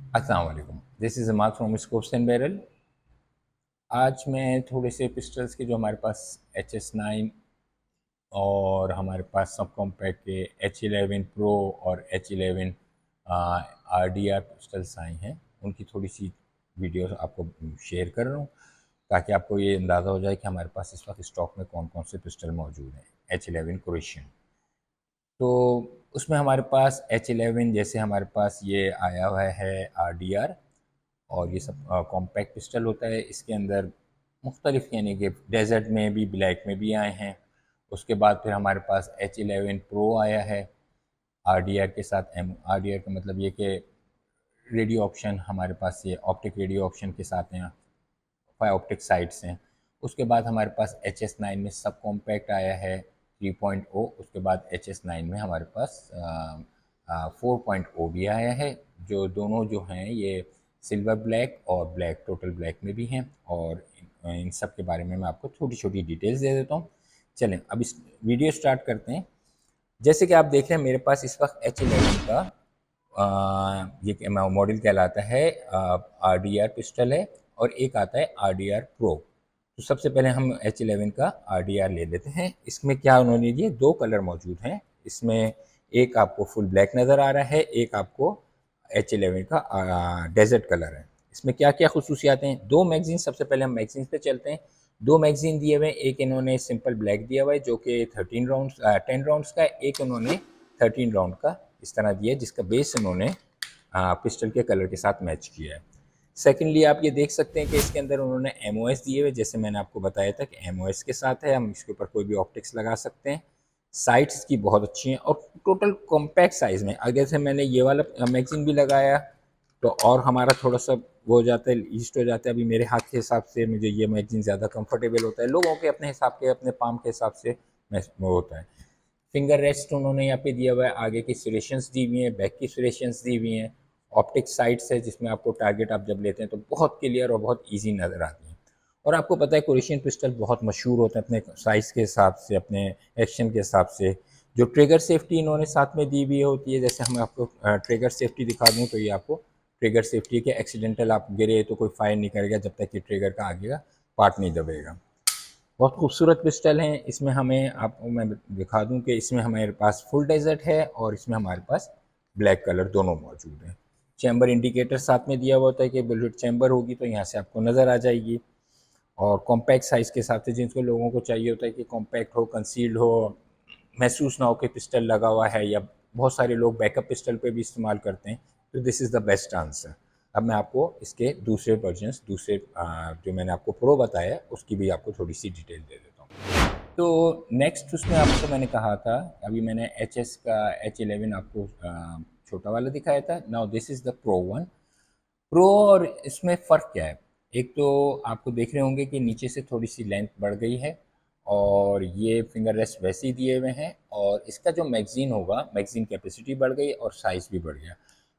अस्सलाम वालेकुम, this is mark from scopes and barrel. आज मैं थोड़े से पिस्टल्स के जो हमारे पास HS9 और हमारे पास सब कॉम्पैक्ट के H11 प्रो और H11 RDR पिस्टल्स आए हैं, उनकी थोड़ी सी वीडियोस आपको शेयर कर रहा हूँ ताकि आपको ये अंदाज़ा हो जाए कि हमारे पास इस वक्त स्टॉक में कौन कौन से पिस्टल मौजूद हैं। H11 क्रोएशियन, तो उसमें हमारे पास H11 जैसे हमारे पास ये आया हुआ है RDR, और ये सब कॉम्पैक्ट पिस्टल होता है। इसके अंदर मुख्तलिफ यानी कि डेजर्ट में भी, ब्लैक में भी आए हैं। उसके बाद फिर हमारे पास H11 प्रो आया है RDR के साथ। RDR का मतलब ये कि रेडियो ऑप्शन हमारे पास, ये ऑप्टिक रेडियो ऑप्शन के साथ हैं, 5 ऑप्टिक साइट्स हैं। उसके बाद हमारे पास HS9 में सब कॉम्पैक्ट आया है 3.0। उसके बाद HS9 में हमारे पास 4.0 भी आया है, जो दोनों जो हैं ये सिल्वर ब्लैक और ब्लैक टोटल ब्लैक में भी हैं। और इन सब के बारे में मैं आपको छोटी छोटी डिटेल्स दे देता हूँ। चलें अब इस वीडियो स्टार्ट करते हैं। जैसे कि आप देख रहे हैं मेरे पास इस वक्त H11 का ये मॉडल कहलाता है RDR पिस्टल है, और एक आता है RDR प्रो। तो सबसे पहले हम H11 का RDR ले लेते हैं। इसमें क्या उन्होंने दिए, दो कलर मौजूद हैं इसमें। एक आपको फुल ब्लैक नज़र आ रहा है, एक आपको H11 का डेजर्ट कलर है। इसमें क्या क्या खसूसियात हैं, दो मैगजीन। सबसे पहले हम मैगजीन पे चलते हैं। दो मैगजीन दिए हुए हैं, एक इन्होंने सिंपल ब्लैक दिया हुआ है जो कि 10 राउंड्स का है, एक इन्होंने 13 राउंड का इस तरह दिया है, जिसका बेस इन्होंने पिस्टल के कलर के साथ मैच किया है। सेकेंडली आप ये देख सकते हैं कि इसके अंदर उन्होंने MOS दिए हुए, जैसे मैंने आपको बताया था कि MOS के साथ है, हम इसके ऊपर कोई भी ऑप्टिक्स लगा सकते हैं। साइट्स इसकी बहुत अच्छी हैं और टोटल कॉम्पैक्ट साइज़ में। अगर से मैंने ये वाला मैगजीन भी लगाया तो और हमारा थोड़ा सा वो हो जाता है, ईस्ट हो जाता है। अभी मेरे हाथ के हिसाब से मुझे ये मैगजीन ज़्यादा कंफर्टेबल होता है, लोगों के अपने हिसाब के, अपने पाम के हिसाब से वो होता है। फिंगर रेस्ट उन्होंने यहाँ पे दिया हुआ है, आगे की सिलेशंस दी हुई हैं, बैक की सिलेशंस दी हुई हैं। ऑप्टिक साइट्स है जिसमें आपको टारगेट आप जब लेते हैं तो बहुत क्लियर और बहुत ईजी नज़र आती है। और आपको पता है क्रोएशियन पिस्टल बहुत मशहूर होते हैं अपने साइज़ के हिसाब से, अपने एक्शन के हिसाब से। जो ट्रिगर सेफ्टी इन्होंने साथ में दी हुई होती है, जैसे हम आपको ट्रिगर सेफ्टी दिखा दूँ तो ये आपको ट्रिगर सेफ्टी के एक्सीडेंटल आप गिरे तो कोई फायर नहीं करेगा जब तक कि ट्रिगर का आगे का पार्ट नहीं दबेगा। बहुत खूबसूरत पिस्टल हैं। इसमें हमें आपको मैं दिखा दूं कि इसमें हमारे पास फुल डेजर्ट है और इसमें हमारे पास ब्लैक कलर दोनों मौजूद हैं। चैम्बर इंडिकेटर साथ में दिया हुआ होता है कि बुलेट चैम्बर होगी तो यहाँ से आपको नज़र आ जाएगी। और कॉम्पैक्ट साइज़ के हिसाब से जिनको लोगों को चाहिए होता है कि कॉम्पैक्ट हो, कंसील्ड हो, महसूस ना हो कि पिस्टल लगा हुआ है, या बहुत सारे लोग बैकअप पिस्टल पे भी इस्तेमाल करते हैं, तो this is the best answer. अब मैं आपको इसके दूसरे वर्जन्स, दूसरे जो मैंने आपको प्रो बताया उसकी भी आपको थोड़ी सी डिटेल दे देता हूँ। तो नेक्स्ट उसमें आपको मैंने कहा था, अभी मैंने HS का H11 आपको छोटा वाला दिखाया था। Now this is the pro one. Pro और इसमें फ़र्क क्या है, एक तो आपको देख रहे होंगे कि नीचे से थोड़ी सी लेंथ बढ़ गई है, और ये फिंगर रेस्ट वैसे ही दिए हुए हैं। और इसका जो मैगज़ीन होगा, मैगज़ीन कैपेसिटी बढ़ गई और साइज़ भी बढ़ गया।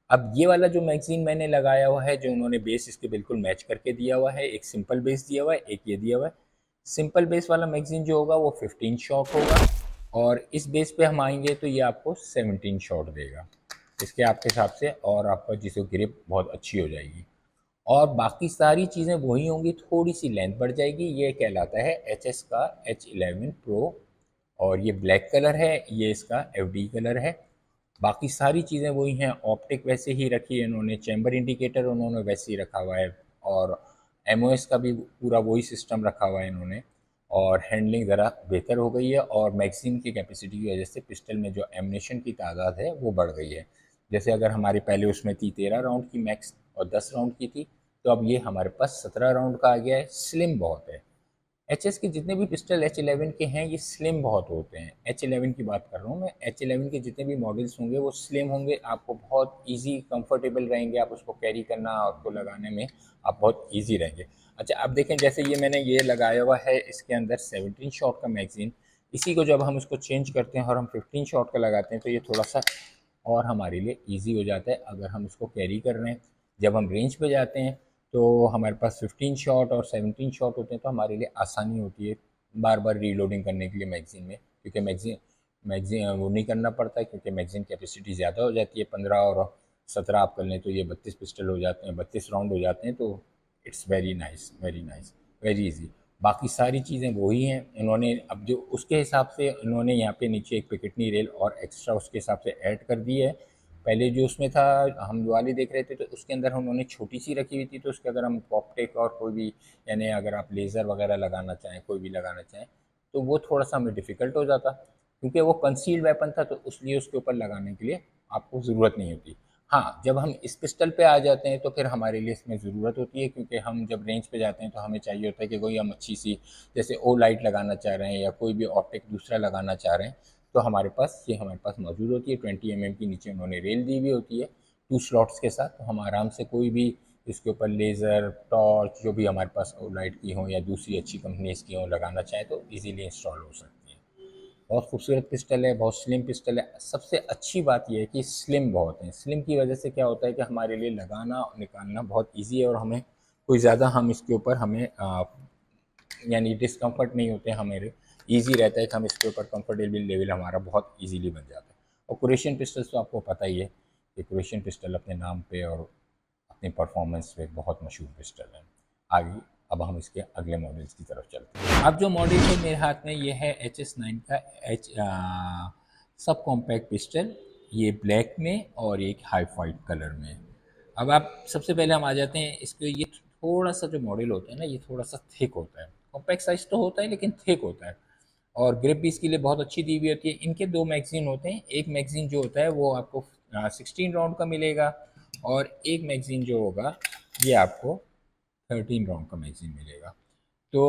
अब ये वाला जो मैगज़ीन मैंने लगाया हुआ है, जो उन्होंने बेस इसके बिल्कुल मैच करके दिया हुआ है, एक सिंपल बेस दिया हुआ है, एक ये दिया हुआ है। सिंपल बेस वाला मैगज़ीन जो होगा वो 15 शॉट होगा, और इस बेस पे हम आएंगे तो ये आपको 17 शॉट देगा इसके आपके हिसाब से, और आपका जिसको ग्रिप बहुत अच्छी हो जाएगी। और बाकी सारी चीज़ें वही होंगी, थोड़ी सी लेंथ बढ़ जाएगी। ये कहलाता है HS का H11 प्रो, और ये ब्लैक कलर है, ये इसका FD कलर है। बाकी सारी चीज़ें वही हैं, ऑप्टिक वैसे ही रखी है इन्होंने, चैम्बर इंडिकेटर उन्होंने वैसे ही रखा हुआ है, और MOS का भी पूरा वही सिस्टम रखा हुआ है इन्होंने। और हैंडलिंग ज़रा बेहतर हो गई है, और मैगज़ीन की कैपेसिटी की वजह से पिस्टल में जो एमनेशन की तादाद है वो बढ़ गई है। जैसे अगर हमारे पहले उसमें थी 13 राउंड की मैक्स और 10 राउंड की थी, तो अब ये हमारे पास 17 राउंड का आ गया है। स्लिम बहुत है। HS के जितने भी पिस्टल H11 के हैं ये स्लिम बहुत होते हैं। H11 की बात कर रहा हूँ मैं, H11 के जितने भी मॉडल्स होंगे वो स्लिम होंगे, आपको बहुत इजी कंफर्टेबल रहेंगे, आप उसको कैरी करना, आपको लगाने में आप बहुत इजी रहेंगे। अच्छा आप देखें, जैसे ये मैंने ये लगाया हुआ है, इसके अंदर 17 शॉट का मैगजीन। इसी को जब हम इसको चेंज करते हैं और हम 15 शॉट का लगाते हैं तो ये थोड़ा सा और हमारे लिए ईजी हो जाता है अगर हम इसको कैरी कर रहे हैं। जब हम रेंज पे जाते हैं तो हमारे पास 15 शॉट और 17 शॉट होते हैं, तो हमारे लिए आसानी होती है बार बार रीलोडिंग करने के लिए मैगजीन में, क्योंकि मैगजीन मैगजीन वो नहीं करना पड़ता है, क्योंकि मैगजीन कैपेसिटी ज़्यादा हो जाती है, 15 और 17 आप कर लें तो ये 32 पिस्टल हो जाते हैं, 32 राउंड हो जाते हैं। तो it's very nice, very nice, very easy. बाकी सारी चीज़ें वही हैं। इन्होंने अब जो उसके हिसाब से इन्होंने यहाँ पे नीचे एक पिकेटनी रेल और एक्स्ट्रा उसके हिसाब से ऐड कर दी है। पहले जो उसमें था, हम वाली देख रहे थे, तो उसके अंदर उन्होंने छोटी सी रखी हुई थी, तो उसके अगर हम पॉपटेक और कोई भी, यानी अगर आप लेज़र वगैरह लगाना चाहें, कोई भी लगाना चाहें, तो वो थोड़ा सा हमें डिफ़िकल्ट हो जाता, क्योंकि वो कंसील्ड वेपन था, तो इसलिए उसके ऊपर लगाने के लिए आपको ज़रूरत नहीं होती। हाँ, जब हम इस पिस्टल पे आ जाते हैं तो फिर हमारे लिए इसमें ज़रूरत होती है, क्योंकि हम जब रेंज पे जाते हैं तो हमें चाहिए होता है कि कोई हम अच्छी सी, जैसे ओ लाइट लगाना चाह रहे हैं या कोई भी ऑप्टिक दूसरा लगाना चाह रहे हैं, तो हमारे पास मौजूद होती है। 20 mm की नीचे उन्होंने रेल दी हुई होती है 2 स्लॉट्स के साथ, तो हम आराम से कोई भी इसके ऊपर लेज़र, टॉर्च, जो भी हमारे पास ओ लाइट की हो या दूसरी अच्छी कंपनीज़ की हो लगाना चाहें तो ईज़िली इंस्टॉल हो सकती है। बहुत खूबसूरत पिस्टल है, बहुत स्लिम पिस्टल है। सबसे अच्छी बात यह है कि स्लिम बहुत है। स्लिम की वजह से क्या होता है कि हमारे लिए लगाना और निकालना बहुत ईजी है, और हमें कोई ज़्यादा हम इसके ऊपर हमें यानी डिस्कम्फर्ट नहीं होते हमारे। ईजी रहता है कि हम इसके ऊपर कंफर्टेबल लेवल हमारा बहुत ईजीली बन जाता है। और कुरेशियन पिस्टल्स तो आपको पता ही है कि कुरेशियन पिस्टल अपने नाम पे और अपनी परफॉर्मेंस पे बहुत मशहूर पिस्टल है। आगे अब हम इसके अगले मॉडल्स की तरफ चलते हैं। अब जो मॉडल है मेरे हाथ में, ये है HS9 का सब कॉम्पैक्ट पिस्टल। ये ब्लैक में और एक हाई फाइट कलर में। अब आप सबसे पहले हम आ जाते हैं इसके, ये थोड़ा सा जो मॉडल होता है ना, ये थोड़ा सा थिक होता है। कॉम्पैक्ट साइज तो होता है लेकिन थिक होता है, और ग्रिप भी इसके लिए बहुत अच्छी दी हुई होती है। इनके 2 मैगजीन होते हैं। एक मैगजीन जो होता है वो आपको 16 राउंड का मिलेगा, और एक मैगजीन जो होगा ये आपको 13 राउंड का मैगजीन मिलेगा। तो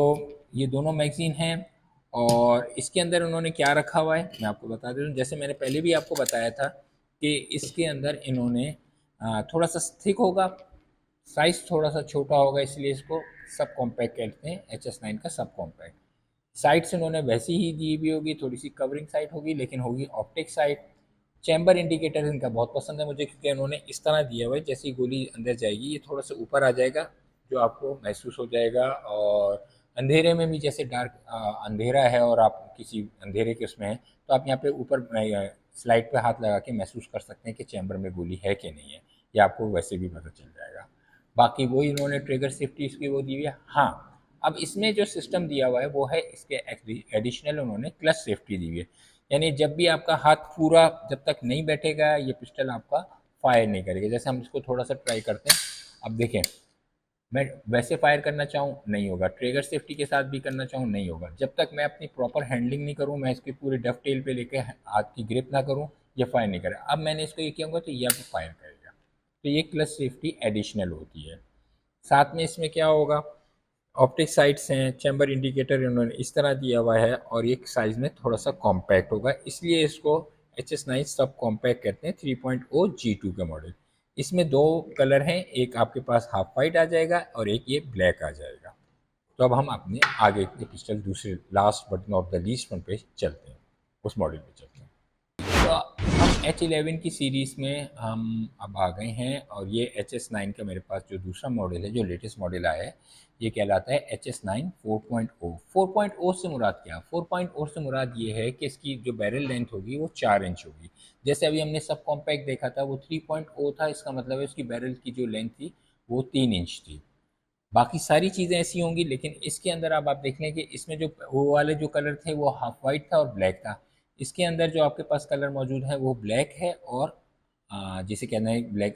ये दोनों मैगजीन हैं, और इसके अंदर उन्होंने क्या रखा हुआ है मैं आपको बता देता हूँ। जैसे मैंने पहले भी आपको बताया था कि इसके अंदर इन्होंने थोड़ा सा थिक होगा, साइज थोड़ा सा छोटा होगा, इसलिए इसको सब कॉम्पैक्ट कहते हैं, HS9 का सब कॉम्पैक्ट। साइड से उन्होंने वैसी ही दी हुई होगी, थोड़ी सी कवरिंग साइड होगी, लेकिन होगी ऑप्टिक साइड। चैम्बर इंडिकेटर इनका बहुत पसंद है मुझे, क्योंकि उन्होंने इस तरह दिया हुआ है, जैसे ही गोली अंदर जाएगी ये थोड़ा सा ऊपर आ जाएगा, जो आपको महसूस हो जाएगा। और अंधेरे में भी, जैसे डार्क अंधेरा है और आप किसी अंधेरे के उसमें हैं, तो आप यहाँ पे ऊपर स्लाइड पे हाथ लगा के महसूस कर सकते हैं कि चैम्बर में गोली है कि नहीं है। ये आपको वैसे भी पता चल जाएगा। बाकी वही इन्होंने ट्रिगर सेफ्टी इसकी वो दी हुई है। हाँ, अब इसमें जो सिस्टम दिया हुआ है वो है इसके एडिशनल उन्होंने क्लच सेफ्टी दी हुई है। यानी जब भी आपका हाथ पूरा जब तक नहीं बैठेगा, ये पिस्टल आपका फायर नहीं करेगा। जैसे हम इसको थोड़ा सा ट्राई करते हैं, अब देखें, मैं वैसे फायर करना चाहूँ नहीं होगा, ट्रिगर सेफ्टी के साथ भी करना चाहूँ नहीं होगा। जब तक मैं अपनी प्रॉपर हैंडलिंग नहीं करूँ, मैं इसकी पूरे डफ टेल पे लेके हाथ की ग्रिप ना करूँ, ये फायर नहीं करेगा। अब मैंने इसको ये किया होगा तो ये अब फायर करेगा। तो ये क्लच सेफ्टी एडिशनल होती है। साथ में इसमें क्या होगा, ऑप्टिक साइट्स हैं, चैम्बर इंडिकेटर इन्होंने इस तरह दिया हुआ है, और एक साइज़ में थोड़ा सा कॉम्पैक्ट होगा, इसलिए इसको HS9 सब कॉम्पैक्ट कहते हैं। 3.0 G2 का मॉडल। इसमें 2 कलर हैं, एक आपके पास हाफ वाइट आ जाएगा और एक ये ब्लैक आ जाएगा। तो अब हम अपने आगे के पिस्टल दूसरे last but not the least one पे चलते हैं, उस मॉडल पे चलते हैं। तो हम H11 की सीरीज़ में हम अब आ गए हैं, और ये HS9 का मेरे पास जो दूसरा मॉडल है, जो लेटेस्ट मॉडल आया है, ये कहलाता है HS9 4.0। 4.0 से मुराद क्या? 4.0 से मुराद ये है कि इसकी जो बैरल लेंथ होगी वो 4 इंच होगी। जैसे अभी हमने सब कॉम्पैक्ट देखा था वो 3.0 था, इसका मतलब है उसकी बैरल की जो लेंथ थी वो 3 इंच थी। बाकी सारी चीज़ें ऐसी होंगी, लेकिन इसके अंदर अब आप देख लें कि इसमें जो वो वाले जो कलर थे वो हाफ वाइट था और ब्लैक था। इसके अंदर जो आपके पास कलर मौजूद है वो ब्लैक है, और जिसे कहना है ब्लैक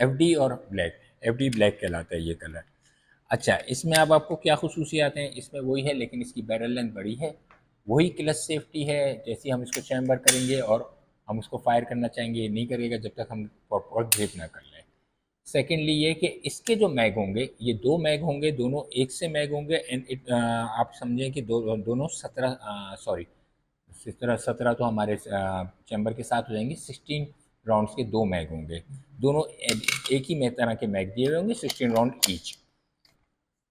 FD और ब्लैक, FD ब्लैक कहलाता है ये कलर। अच्छा, इसमें अब आपको क्या खसूसियात हैं? इसमें वही है, लेकिन इसकी बैरल लेंथ बड़ी है। वही क्लच सेफ्टी है, जैसे हम इसको चैम्बर करेंगे और हम उसको फायर करना चाहेंगे, ये नहीं करेगा जब तक हम प्रॉपर ग्रिप ना कर लें। सेकेंडली ये कि इसके जो मैग होंगे, ये 2 मैग होंगे, दोनों एक से मैग होंगे, एंड आप समझें कि दोनों 17 सॉरी 17 तो हमारे चैम्बर के साथ हो जाएंगे। 16 राउंड्स के 2 मैग होंगे, दोनों एक ही तरह के मैग दिए हुए होंगे, 16 राउंड ईच।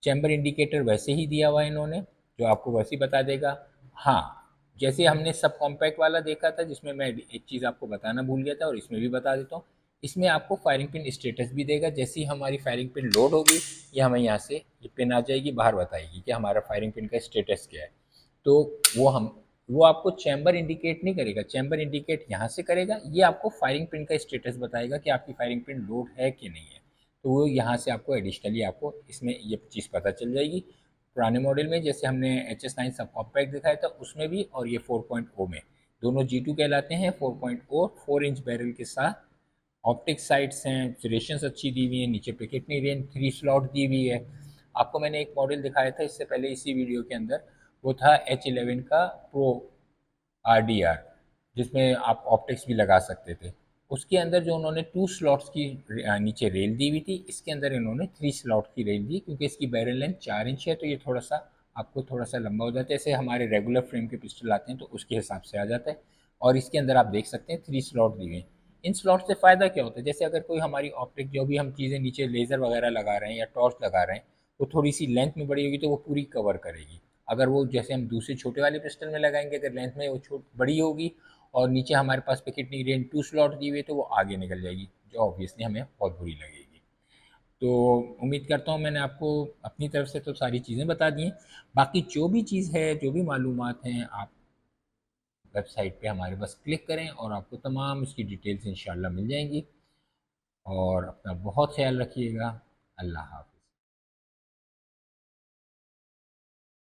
चैम्बर इंडिकेटर वैसे ही दिया हुआ है इन्होंने, जो आपको वैसे ही बता देगा। हाँ, जैसे हमने सब कॉम्पैक्ट वाला देखा था, जिसमें मैं एक चीज़ आपको बताना भूल गया था और इसमें भी बता देता हूँ। इसमें आपको फायरिंग पिन स्टेटस भी देगा। जैसे ही हमारी फायरिंग पिन लोड होगी, ये हमें यहाँ से ये पिन आ जाएगी, बाहर बताएगी कि हमारा फायरिंग पिन का स्टेटस क्या है। तो वो हम वो आपको चैम्बर इंडिकेट नहीं करेगा, चैम्बर इंडिकेट यहाँ से करेगा, ये आपको फायरिंग पिन का स्टेटस बताएगा कि आपकी फायरिंग पिन लोड है कि नहीं है। तो वो यहाँ से आपको एडिशनली आपको इसमें ये चीज़ पता चल जाएगी। पुराने मॉडल में जैसे हमने HS9 सब कॉम्पैक्ट दिखाया था उसमें भी, और ये 4.0 में, दोनों G2 कहलाते हैं। 4.0 4 इंच बैरल के साथ ऑप्टिक साइट्स हैं, रेशंस अच्छी दी हुई है, नीचे पिकेटनी रेंज 3 स्लॉट दी हुई है। आपको मैंने एक मॉडल दिखाया था इससे पहले इसी वीडियो के अंदर, वो था H11 का प्रो RDR, जिसमें आप ऑप्टिक्स भी लगा सकते थे। उसके अंदर जो उन्होंने 2 स्लॉट्स की नीचे रेल दी हुई थी, इसके अंदर इन्होंने 3 स्लॉट की रेल दी, क्योंकि इसकी बैरल लेंथ 4 इंच है, तो ये थोड़ा सा आपको थोड़ा सा लंबा हो जाता है। जैसे हमारे रेगुलर फ्रेम के पिस्टल आते हैं तो उसके हिसाब से आ जाता है। और इसके अंदर आप देख सकते हैं 3 स्लॉट दिए हैं। इन स्लॉट से फ़ायदा क्या होता है, जैसे अगर कोई हमारी ऑप्टिक जो भी हम चीज़ें नीचे लेज़र वगैरह लगा रहे हैं या टॉर्च लगा रहे हैं, वो थोड़ी सी लेंथ में बड़ी होगी तो वो पूरी कवर करेगी। अगर वो जैसे हम दूसरे छोटे वाले पिस्टल में लगाएंगे, अगर लेंथ में वो बड़ी होगी और नीचे हमारे पास पिकेटनी रेंज 2 स्लॉट दी हुई है, तो वो आगे निकल जाएगी, जो ऑब्वियसली हमें बहुत बुरी लगेगी। तो उम्मीद करता हूँ मैंने आपको अपनी तरफ से तो सारी चीज़ें बता दी हैं। बाकी जो भी चीज़ है, जो भी मालूमात हैं, आप वेबसाइट पे हमारे बस क्लिक करें और आपको तमाम इसकी डिटेल्स इंशाल्लाह मिल जाएंगी। और अपना बहुत ख्याल रखिएगा। अल्लाह हाफ़िज़।